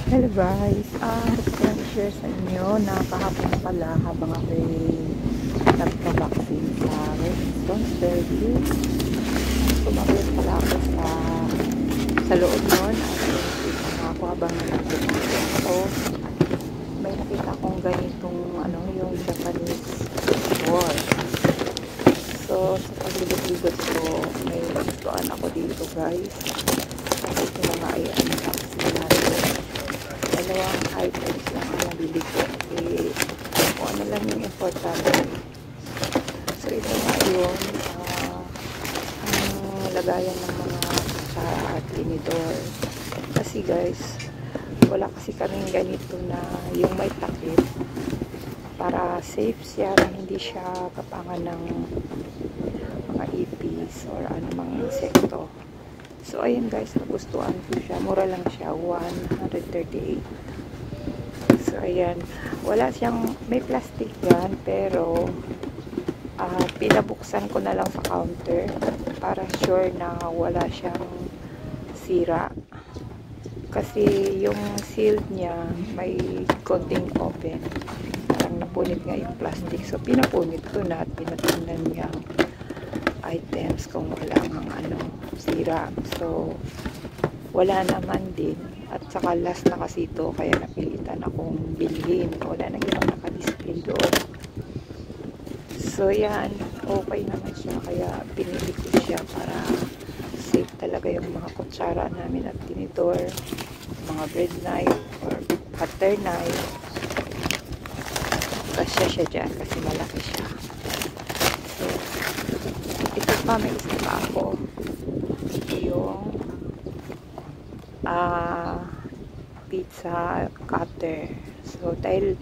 Hello guys, gusto ko lang i-share sa inyo na kahapon pala habang ako'y nagpa-vaccine sa responsibility, sumabit pala ako sa loob nun at nakita nga ako habang nagpa-vaccine ako. May nakita akong ganitong yung Japanese wall. So sa paglibot-libot ko, may gustuan ako dito guys. Kasi ito na nga ay unboxing natin. Dalawang items lang ang nabili ko kasi kung ano lang yung importante. So ito nga yung ang lagayan ng mga sa tinidor. Kasi guys, wala kasi kaming ganito na yung may takip para safe siya na hindi siya kapangan ng mga ipis or anumang insekto. So, ayan guys, nagustuhan ko siya. Mura lang siya, 138. So, ayan. Wala siyang, may plastic yan, pero pinabuksan ko na lang sa counter para sure na wala siyang sira. Kasi yung sealed niya, may konting open. Parang napunit nga yung plastic. So, pinapunit ko na at pinatingnan niya items kung walang sira. So wala naman din at saka last na kasi ito kaya napilitan akong bilhin. Wala nang ibang naka-display doon. So yan, okay naman siya kaya pinili ko siya para safe talaga yung mga kutsara namin at tinidor, mga bread knife or butter knife. Kasya siya dyan kasi malaki siya. So ito pa, may isa pa ako. Ito yung pizza cutter. So, dahil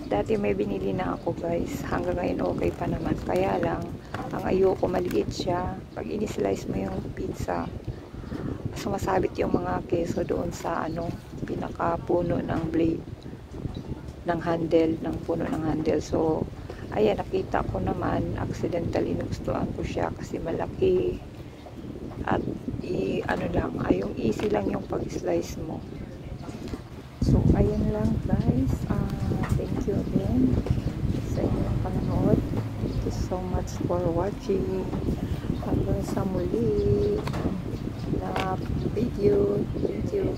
dati may binili na ako guys, hanggang ngayon okay pa naman. Kaya lang, ang ayoko maliit siya. Pag in-slice mo yung pizza, sumasabit yung mga keso doon sa pinakapuno ng blade, ng handle, ng puno ng handle. So, ayan, nakita ko naman, accidentally nagustuhan ko siya kasi malaki at yung easy lang yung pag-slice mo. So, ayan lang guys. Thank you again sa inyong panonood. Thank you so much for watching. Hanggang sa muli na video. Thank you.